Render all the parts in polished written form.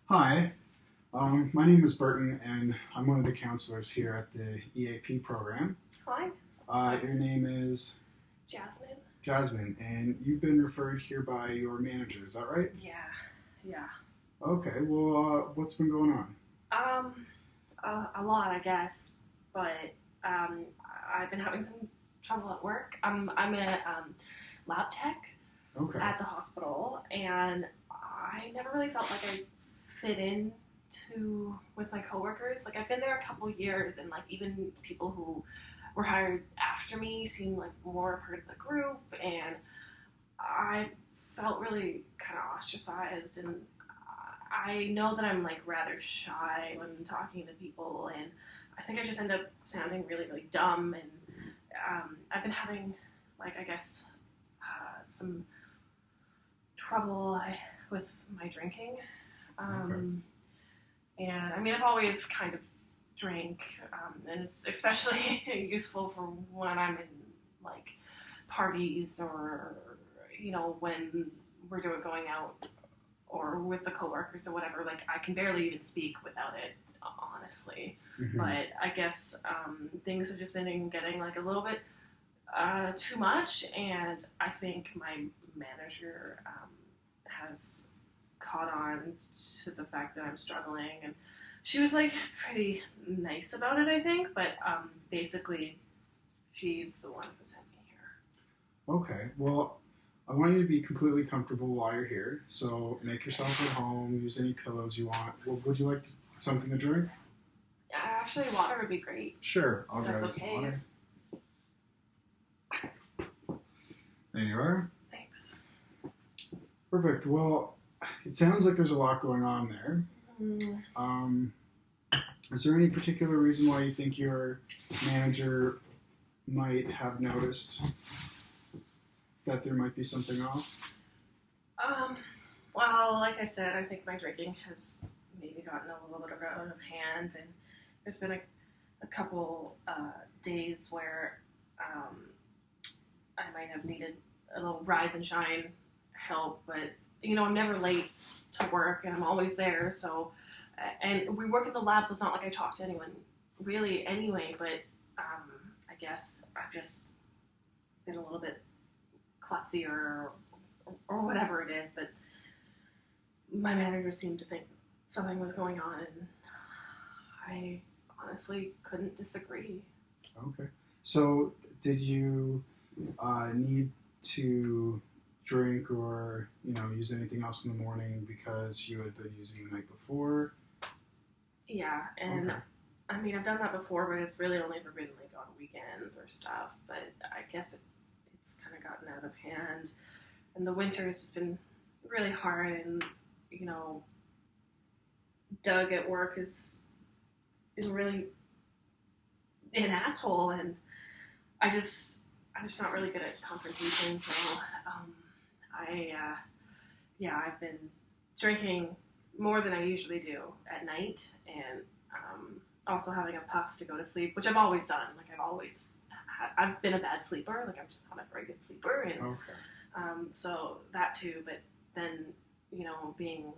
Hi, my name is Burton, and I'm one of the counselors here at the EAP program. Hi, Your name is Jasmine. Jasmine, and you've been referred here by your manager. Is that right? Yeah. Okay. Well, what's been going on? Um, a lot, I guess, but um, I've been having some trouble at work. I'm a lab tech Okay. at the hospital, and I never really felt like I fit in to with my coworkers. Like I've been there a couple years, and like even people who were hired after me seemed like more a part of the group, and I felt really kind of ostracized, and I know that I'm like rather shy when talking to people, and I think I just end up sounding really, really dumb. And I've been having, like, I guess, some trouble with my drinking. Um, And I mean, I've always kind of drank, and it's especially useful for when I'm in like parties or when we're going out or with the coworkers or whatever. Like I can barely even speak without it, honestly. Mm-hmm. But I guess things have just been getting like a little bit too much, and I think my manager has caught on to the fact that I'm struggling, and she was like pretty nice about it, I think. But basically, she's the one who sent me here. Okay. Well, I want you to be completely comfortable while you're here. So make yourself at home. Use any pillows you want. Well, would you like something to drink? Actually, water would be great. Sure. I'll That's grab you some okay. water. There you are. Thanks. Perfect. Well, it sounds like there's a lot going on there. Is there any particular reason why you think your manager might have noticed that there might be something off? Well, like I said, I think my drinking has maybe gotten a little bit out of hand, and there's been a couple days where I might have needed a little rise and shine help, but I'm never late to work, and I'm always there. So, and we work in the lab, so it's not like I talk to anyone really anyway. But I guess I've just been a little bit klutzy or whatever it is. But my manager seemed to think something was going on, and I honestly couldn't disagree. Okay. So, did you need to drink or use anything else in the morning because you had been using the night before? Yeah, and Okay. I mean I've done that before, but it's really only ever been like on weekends or stuff. But I guess it's kind of gotten out of hand, and the winter has just been really hard. And Doug at work is really an asshole, and I'm just not really good at confrontation. So I've been drinking more than I usually do at night, and also having a puff to go to sleep, which I've always done. Like I've been a bad sleeper. Like I'm just not a very good sleeper, and Okay. so that too. But then being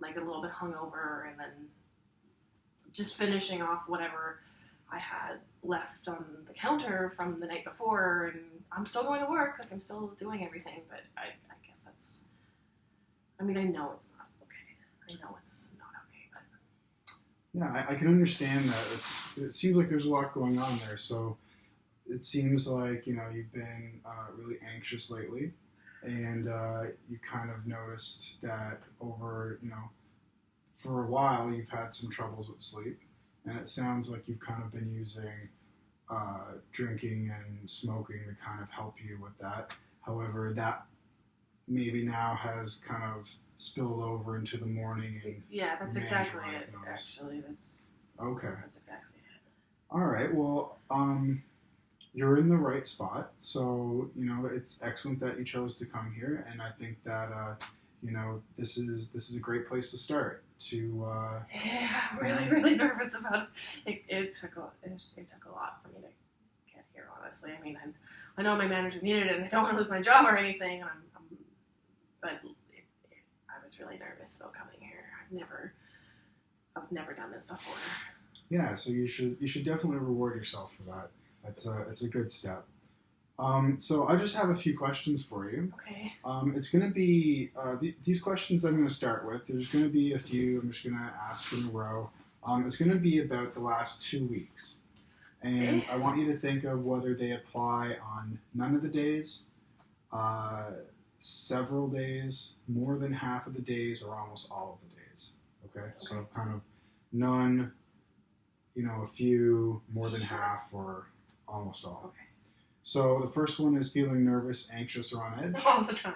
like a little bit hungover, and then just finishing off whatever I had left on the counter from the night before, and I'm still going to work. Like I'm still doing everything, but I guess that's. I mean, I know it's not okay. I know it's not okay, but Yeah, I can understand that. It seems like there's a lot going on there. So it seems like you've been really anxious lately, and you kind of noticed that over for a while you've had some troubles with sleep, and it sounds like you've kind of been using drinking and smoking to kind of help you with that. However, that maybe now has kind of spilled over into the morning. And yeah, that's manager exactly might have it. noticed. Actually, that's Okay. That's exactly it. All right. Well, you're in the right spot. So it's excellent that you chose to come here, and I think that this is a great place to start. Yeah, I'm really, really nervous about it. It took a lot for me to get here, honestly. I mean, I know my manager needed it, and I don't want to lose my job or anything. But I was really nervous about coming here. I've never done this before. Yeah, so you should definitely reward yourself for that. It's a good step. So I just have a few questions for you. Okay. It's going to be these questions I'm going to start with. There's going to be a few I'm just going to ask in a row. It's going to be about the last 2 weeks. And I want you to think of whether they apply on none of the days, several days, more than half of the days, or almost all of the days. Okay? So kind of none, a few, more than half, or almost all. Okay. So the first one is feeling nervous, anxious, or on edge. All the time.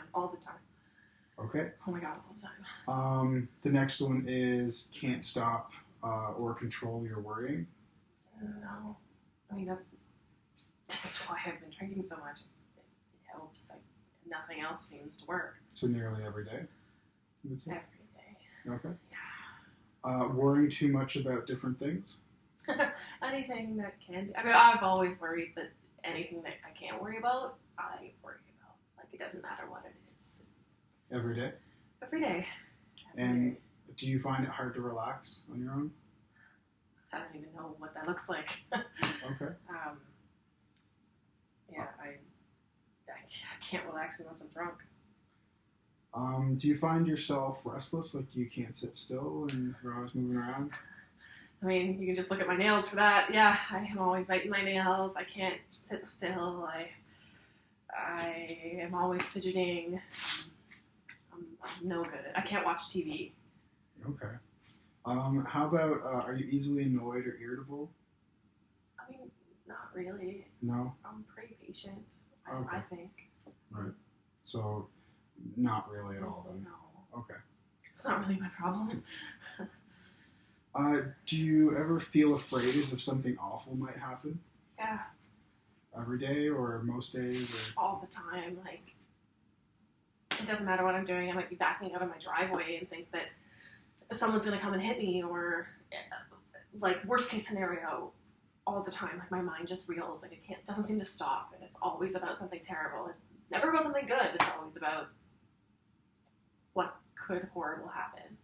Okay. Oh my God, all the time. The next one is can't stop or control your worrying. No. I mean, that's why I've been drinking so much. It helps. Like, nothing else seems to work. So nearly every day, you would say? Every day. Okay. Worrying too much about different things? Anything that can be. I mean, I've always worried, but anything that I can't worry about, I worry about. Like, it doesn't matter what it is. Every day? Every day. And do you find it hard to relax on your own? I don't even know what that looks like. Okay. Yeah, I can't relax unless I'm drunk. Do you find yourself restless, like you can't sit still and you're always moving around? I mean, you can just look at my nails for that. Yeah, I am always biting my nails. I can't sit still. I am always fidgeting. I'm no good. I can't watch TV. Okay. How about, are you easily annoyed or irritable? I mean, not really. No? I'm pretty patient, Okay. I think. Right. So, not really at all then? No. Okay. It's not really my problem. Do you ever feel afraid as if something awful might happen? Yeah, Every day or most days? Or? all the time. Like, it doesn't matter what I'm doing. I might be backing out of my driveway and think that someone's going to come and hit me, or like worst case scenario all the time. Like, my mind just reels. Like, it doesn't seem to stop, and it's always about something terrible. It's never about something good. It's always about what could horrible happen.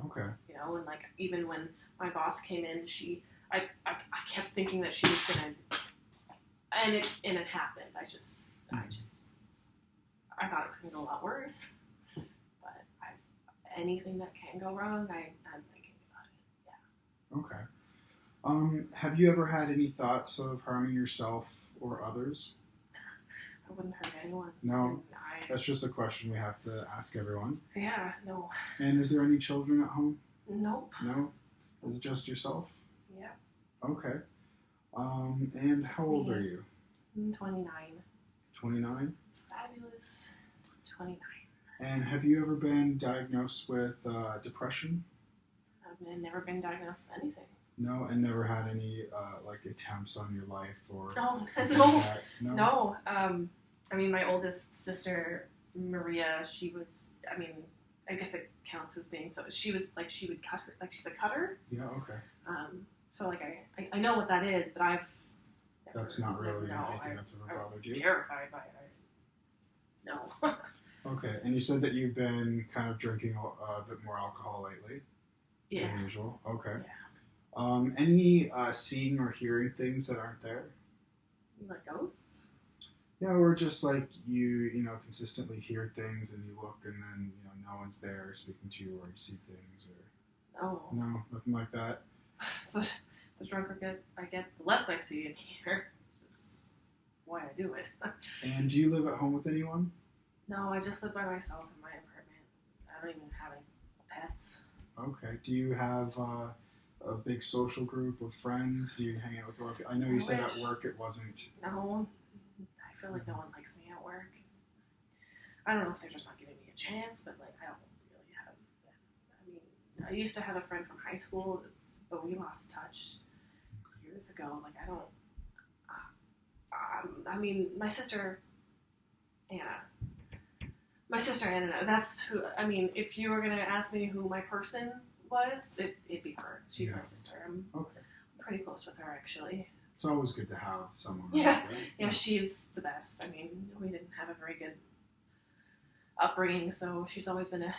Okay. And like, even when my boss came in, I kept thinking that she was gonna, and it happened. I thought it was gonna go a lot worse, but anything that can go wrong, I'm thinking about it. Yeah. Okay. Have you ever had any thoughts of harming yourself or others? I wouldn't hurt anyone. No. That's just a question we have to ask everyone. Yeah, no. And is there any children at home? Nope. No? Is it just yourself? Yeah. Okay. And how old are you? I'm 29. 29? Fabulous. 29. And have you ever been diagnosed with depression? I've never been diagnosed with anything. No, and never had any like attempts on your life or No, anything no, like that? no. I mean, my oldest sister, Maria, she was, I mean, I guess it counts as being, so she was, like, she would cut her, like, she's a cutter. Yeah, okay. So, like, I know what that is, but I've never, That's not really no, anything that's ever bothered you? I was terrified by it. No. Okay, and you said that you've been kind of drinking a bit more alcohol lately Yeah. than usual. Okay. Yeah. Any seeing or hearing things that aren't there? Like ghosts? Yeah, or just like you consistently hear things and you look and then, no one's there speaking to you or you see things or... No. No, nothing like that? The drunker I get, the less I see and hear. It's just why I do it. And do you live at home with anyone? No, I just live by myself in my apartment. I don't even have any pets. Okay. Do you have a big social group of friends? Do you hang out with a lot of people? I know you said at work it wasn't... No. I feel like no one likes me at work. I don't know if they're just not giving me a chance, but like, I don't really have. I mean, I used to have a friend from high school, but we lost touch years ago. Like, I don't. I mean, my sister Anna. That's who. I mean, if you were gonna ask me who my person was, it'd be her. She's my sister. I'm pretty close with her, actually. It's always good to have someone. Yeah, like that. yeah, she's the best. I mean, we didn't have a very good upbringing, so she's always been a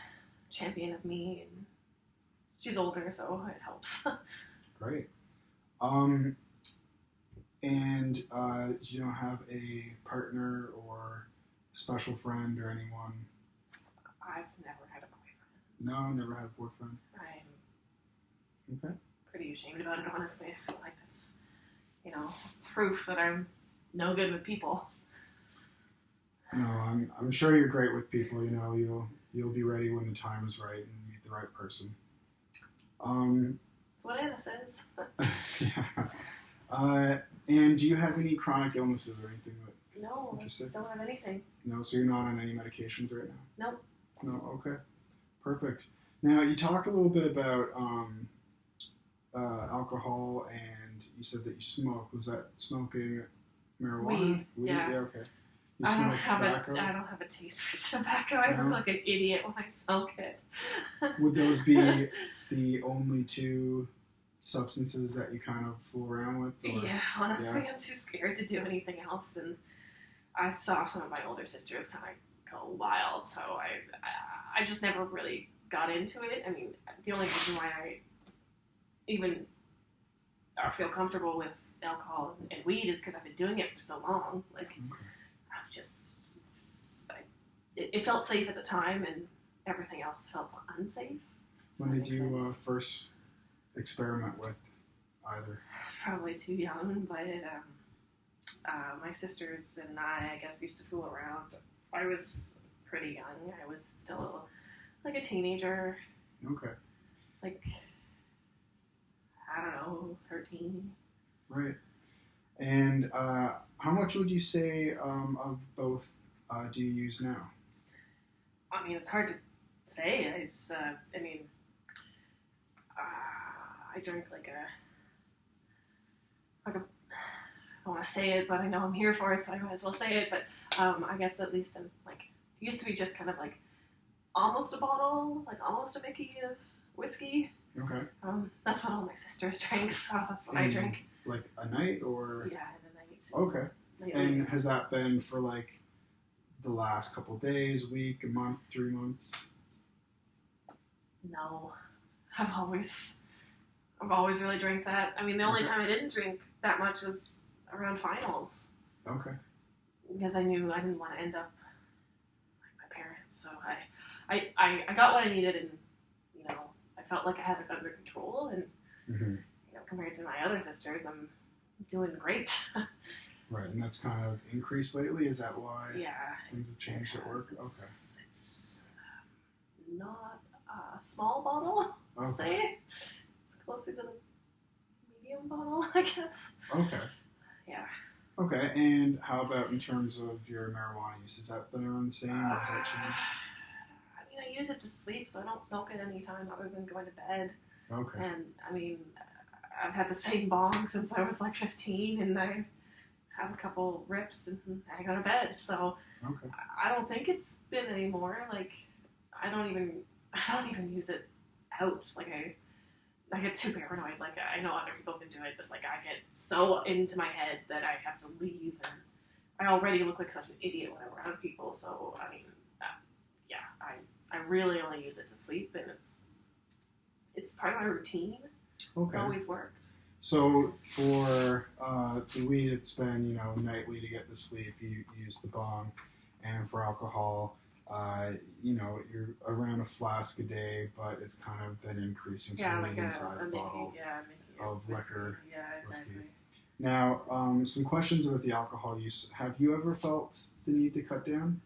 champion of me, and she's older, so it helps. Great. And you don't have a partner or a special friend or anyone? I've never had a boyfriend. No, never had a boyfriend. I'm Okay. pretty ashamed about it, honestly. I feel like that's, proof that I'm no good with people. No, I'm sure you're great with people. You'll be ready when the time is right and meet the right person. That's what Anna says. Yeah. And do you have any chronic illnesses or anything that No, make you sick? don't have anything. No, so you're not on any medications right now? Nope. No, okay. Perfect. Now, you talked a little bit about alcohol, and you said that you smoke. Was that smoking marijuana? Weed. Yeah. Okay. You I don't smoke tobacco? I don't have a taste for tobacco. I look like an idiot when I smoke it. Would those be the only two substances that you kind of fool around with? Or? Yeah, honestly, I'm too scared to do anything else, and I saw some of my older sisters kind of go wild, so I just never really got into it. I mean, the only reason why I even feel comfortable with alcohol and weed is because I've been doing it for so long. Like, Okay. I've just, it felt safe at the time, and everything else felt unsafe. When did you first experiment with either? Probably too young, but my sisters and I guess, used to fool around. I was pretty young. I was still like a teenager. Okay. Like, I don't know, 13. Right. And how much would you say of both do you use now? I mean, it's hard to say. It's, I drink I don't want to say it, but I know I'm here for it, so I might as well say it. But I guess at least I'm it used to be just kind of almost a bottle, almost a Mickey of whiskey. Okay. That's what all my sisters drink, so that's what I drink. Like a night or? Yeah, and a night. Okay. And has that been for the last couple of days, week, a month, 3 months? No, I've always really drank that. I mean, the only time I didn't drink that much was around finals. Okay. Because I knew I didn't want to end up like my parents, so I got what I needed, and I felt like I had it under control, and compared to my other sisters, I'm doing great. Right, and that's kind of increased lately. Is that why? Yeah, things have changed at work. It's not a small bottle. I'll say it's closer to the medium bottle, I guess. Okay. Yeah. Okay, and how about in terms of your marijuana use? Has that been around the same, or has that changed? I mean, I use it to sleep, so I don't smoke it any time other than going to bed. Okay. And I mean, I've had the same bong since I was 15, and I have a couple rips and I go to bed. So okay. I don't think it's been anymore. I don't even use it out. I get too paranoid. I know other people can do it, but I get so into my head that I have to leave, and I already look like such an idiot when I'm around people. So I mean, I really only use it to sleep, and it's part of my routine. Okay. It's always worked. So for the weed, it's been nightly to get the sleep. You use the bong, and for alcohol, you're around a flask a day, but it's kind of been increasing to a medium-sized bottle of liquor. Yeah, exactly. Whiskey. Now, some questions about the alcohol use. Have you ever felt the need to cut down?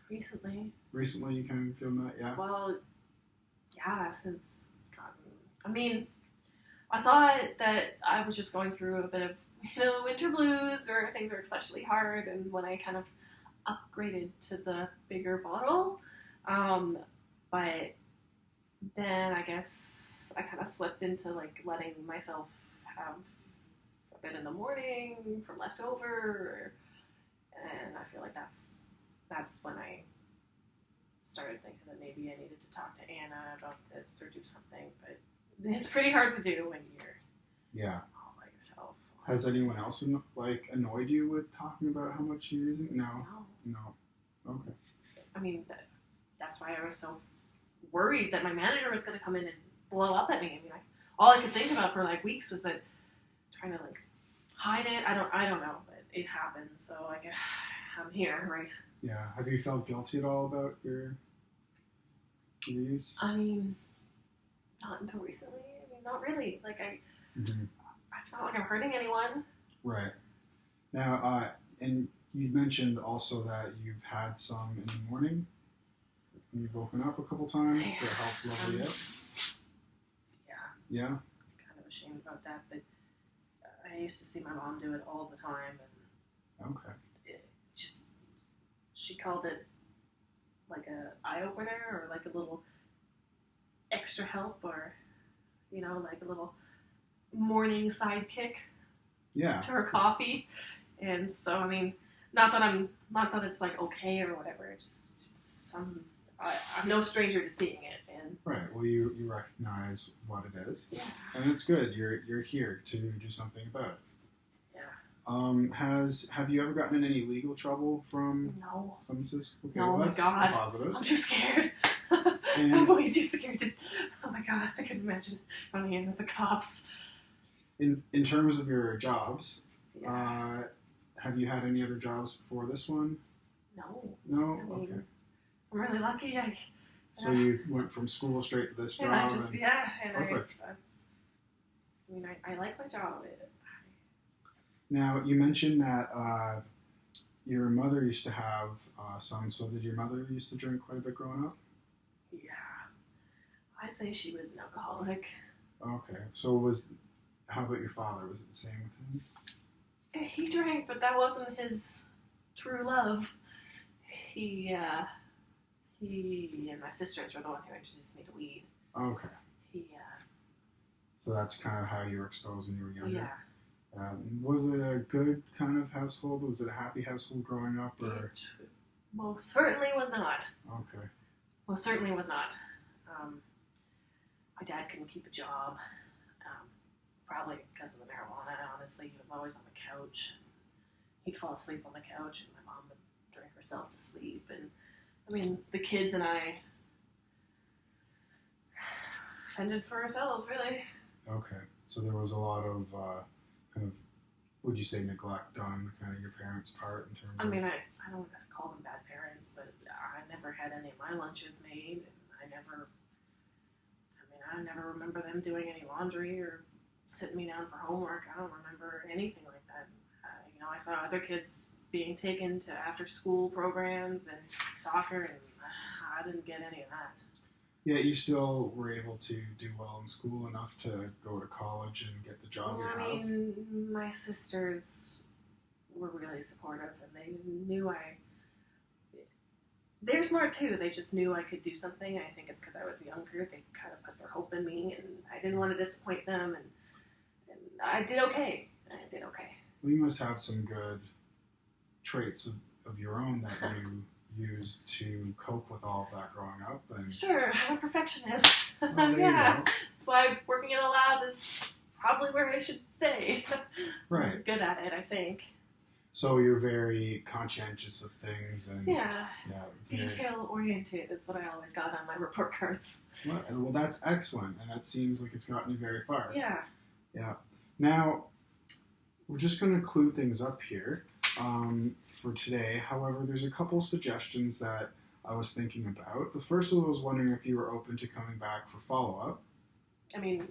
Recently, you kind of feel that, yeah? Well, yeah, since it's gotten... I mean, I thought that I was just going through a bit of, winter blues, or things were especially hard, and when I kind of upgraded to the bigger bottle, but then I guess I kind of slipped into letting myself have a bit in the morning from leftover, and I feel like that's when I started thinking that maybe I needed to talk to Anna about this or do something, but it's pretty hard to do when you're all by yourself. Has anyone else annoyed you with talking about how much you're using? No. Okay. I mean, that's why I was so worried that my manager was going to come in and blow up at me. I mean, all I could think about for like weeks was that trying to like hide it. I don't know, but it happened. So I guess I'm here, right? Yeah. Have you felt guilty at all about your use? I mean, not until recently. I mean, not really. Like Mm-hmm. it's not like I'm hurting anyone. Right. Now, and you mentioned also that you've had some in the morning. You've woken up a couple times to help level you up. Yeah. Yeah. I'm kind of ashamed about that, but I used to see my mom do it all the time, and Okay. she called it like a eye opener or like a little extra help, or like a little morning sidekick Yeah. to her coffee. And so I mean, not that it's like okay or whatever. I'm no stranger to seeing it, and Right. Well, you recognize what it is, yeah, and it's good. You're here to do something about it. yeah. Have you ever gotten in any legal trouble from No. substances? Okay, No, well, oh my that's God. positive. I'm too scared. And- I'm way too scared to. Oh my God, I couldn't imagine running in with the cops. In terms of your jobs, Yeah. have you had any other jobs before this one? No. No. I mean, Okay. I'm really lucky. So you went from school straight to this job. And I just, and Perfect. I mean, I like my job. Now, you mentioned that your mother used to have some. So did your mother used to drink quite a bit growing up? Yeah. I'd say she was an alcoholic. Okay. How about your father? Was it the same with him? He drank, but that wasn't his true love. He and my sisters were the one who introduced me to weed. Okay. So that's kind of how you were exposed when you were younger? Yeah. Was it a good kind of household? Was it a happy household growing up? Or? It most certainly was not. Okay. Most certainly was not. My dad couldn't keep a job, probably because of the marijuana. Honestly, he was always on the couch. He'd fall asleep on the couch, and my mom would drink herself to sleep. And I mean, the kids and I fended for ourselves, really. Okay. So there was a lot of kind of, would you say, neglect on kind of your parents' part in terms of... I mean, I don't want to call them bad parents, but I never had any of my lunches made, and I never remember them doing any laundry or sitting me down for homework. I don't remember anything like that. I saw other kids being taken to after-school programs and soccer, and I didn't get any of that. Yeah, you still were able to do well in school enough to go to college and get the job you have? I mean, my sisters were really supportive, and they knew they're smart too. They just knew I could do something. I think it's because I was younger. They kind of put their hope in me, and I didn't want to disappoint them, and I did okay. Well, you must have some good traits of your own that you used to cope with all of that growing up. And Sure, I'm a perfectionist. well, there you Yeah, go. that's why working in a lab is probably where I should stay. Right. I'm good at it, I think. So you're very conscientious of things and Yeah, very, detail-oriented is what I always got on my report cards. well, that's excellent, and that seems like it's gotten you very far. Yeah. Yeah. Now, we're just going to clue things up here for today. However, there's a couple suggestions that I was thinking about. The first one, I was wondering if you were open to coming back for follow-up. I mean,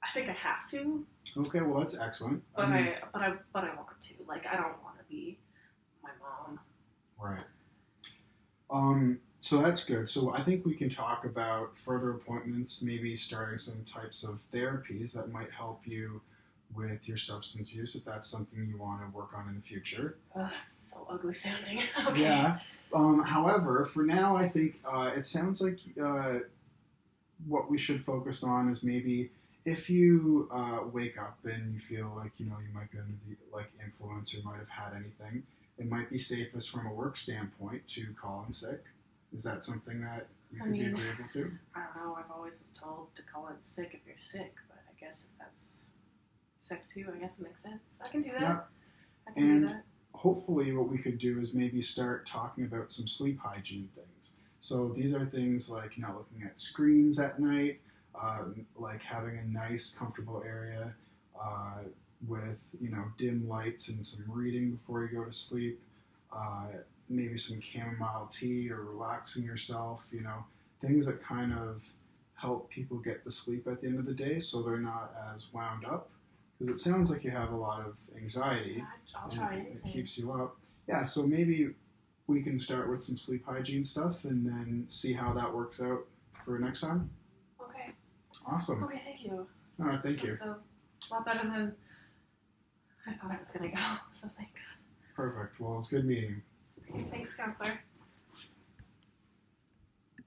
I think I have to. Okay, well, that's excellent. But I want to. Like, I don't want to be my mom. Right. So that's good. So I think we can talk about further appointments, maybe starting some types of therapies that might help you with your substance use, if that's something you want to work on in the future. So ugly sounding. Okay. Yeah. However, for now, I think it sounds like what we should focus on is maybe if you wake up and you feel like you might be under the influence or might have had anything, it might be safest from a work standpoint to call in sick. Is that something that you could be agreeable to? I don't know. I've always was told to call in sick if you're sick, but I guess if that's sick too, I guess it makes sense. I can do that. Yeah. I can do that. Hopefully what we could do is maybe start talking about some sleep hygiene things. So these are things like not looking at screens at night, like having a nice, comfortable area uh, with dim lights and some reading before you go to sleep. Uh, Maybe some chamomile tea or relaxing yourself. Things that kind of help people get to sleep at the end of the day, so they're not as wound up. Because it sounds like you have a lot of anxiety. Yeah, I'll try and anything. it keeps you up. Yeah, so maybe we can start with some sleep hygiene stuff and then see how that works out for next time. Okay. Awesome. Okay, thank you. All right, thank you. This was a lot better than I thought I was going to go, so thanks. Perfect. Well, it's good meeting you. Thanks, counselor.